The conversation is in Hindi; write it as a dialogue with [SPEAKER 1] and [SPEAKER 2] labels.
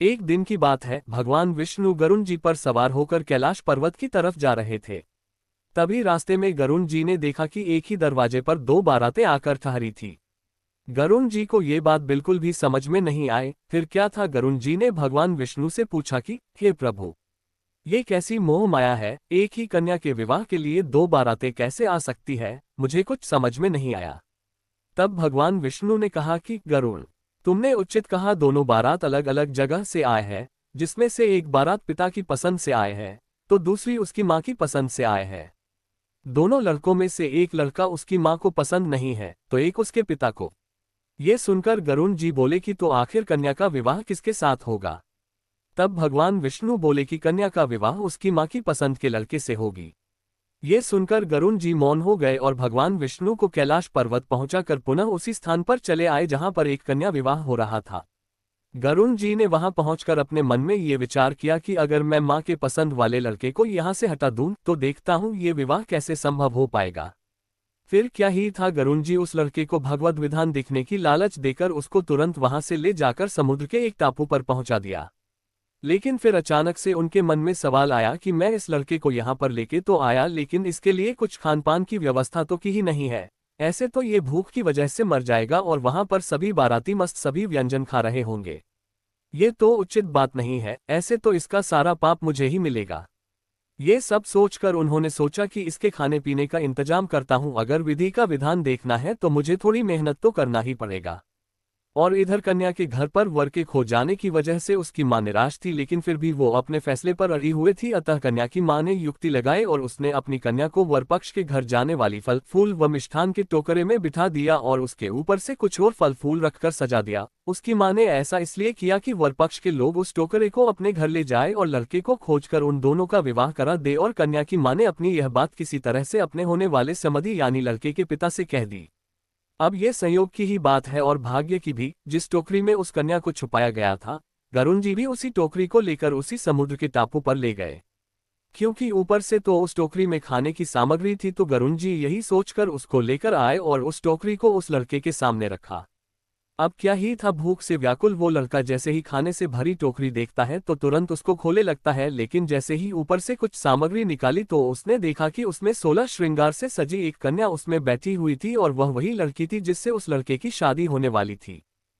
[SPEAKER 1] एक दिन की बात है, भगवान विष्णु गरुण जी पर सवार होकर कैलाश पर्वत की तरफ जा रहे थे। तभी रास्ते में गरुण जी ने देखा कि एक ही दरवाजे पर दो बारातें आकर ठहरी थी। गरुण जी को ये बात बिल्कुल भी समझ में नहीं आए, फिर क्या था। गरुण जी ने भगवान विष्णु से पूछा कि हे प्रभु, ये कैसी मोह माया है, एक ही कन्या के विवाह के लिए दो बारातें कैसे आ सकती है, मुझे कुछ समझ में नहीं आया। तब भगवान विष्णु ने कहा कि गरुण, तुमने उचित कहा, दोनों बारात अलग अलग जगह से आए हैं, जिसमें से एक बारात पिता की पसंद से आए हैं तो दूसरी उसकी माँ की पसंद से आए हैं। दोनों लड़कों में से एक लड़का उसकी माँ को पसंद नहीं है तो एक उसके पिता को। ये सुनकर गरुण जी बोले कि तो आखिर कन्या का विवाह किसके साथ होगा। तब भगवान विष्णु बोले कि कन्या का विवाह उसकी माँ की पसंद के लड़के से होगी। ये सुनकर गरुण जी मौन हो गए और भगवान विष्णु को कैलाश पर्वत पहुंचाकर पुनः उसी स्थान पर चले आए जहां पर एक कन्या विवाह हो रहा था। गरुण जी ने वहां पहुंचकर अपने मन में ये विचार किया कि अगर मैं माँ के पसंद वाले लड़के को यहां से हटा दूं तो देखता हूं ये विवाह कैसे संभव हो पाएगा। फिर क्या ही था, गरुण जी उस लड़के को भगवद विधान दिखने की लालच देकर उसको तुरंत वहां से ले जाकर समुद्र के एक टापू पर पहुंचा दिया। लेकिन फिर अचानक से उनके मन में सवाल आया कि मैं इस लड़के को यहाँ पर लेके तो आया, लेकिन इसके लिए कुछ खान पान की व्यवस्था तो की ही नहीं है। ऐसे तो ये भूख की वजह से मर जाएगा और वहां पर सभी बाराती मस्त सभी व्यंजन खा रहे होंगे। ये तो उचित बात नहीं है, ऐसे तो इसका सारा पाप मुझे ही मिलेगा। ये सब सोचकर उन्होंने सोचा कि इसके खाने पीने का इंतजाम करता हूँ, अगर विधि का विधान देखना है तो मुझे थोड़ी मेहनत तो करना ही पड़ेगा। और इधर कन्या के घर पर वर के खो जाने की वजह से उसकी मां निराश थी, लेकिन फिर भी वो अपने फैसले पर अड़ी हुई थी। अतः कन्या की मां ने युक्ति लगाई और उसने अपनी कन्या को वर पक्ष के घर जाने वाली फल फूल व मिष्ठान के टोकरे में बिठा दिया और उसके ऊपर से कुछ और फल फूल रखकर सजा दिया। उसकी मां ने ऐसा इसलिए किया कि वर पक्ष के लोग उस टोकरे को अपने घर ले जाए और लड़के को खोजकर उन दोनों का विवाह करा दे। और कन्या की मां ने अपनी यह बात किसी तरह से अपने होने वाले समधी यानी लड़के के पिता से कह दी। अब ये संयोग की ही बात है और भाग्य की भी, जिस टोकरी में उस कन्या को छुपाया गया था, गरुण जी भी उसी टोकरी को लेकर उसी समुद्र के टापू पर ले गए। क्योंकि ऊपर से तो उस टोकरी में खाने की सामग्री थी, तो गरुण जी यही सोचकर उसको लेकर आए और उस टोकरी को उस लड़के के सामने रखा। अब क्या ही था, भूख से व्याकुल वो लड़का जैसे ही खाने से भरी टोकरी देखता है तो तुरंत उसको खोले लगता है, लेकिन जैसे ही ऊपर से कुछ सामग्री निकाली तो उसने देखा कि उसमें 16 श्रृंगार से सजी एक कन्या उसमें बैठी हुई थी और वह वही लड़की थी जिससे उस लड़के की शादी होने वाली थी।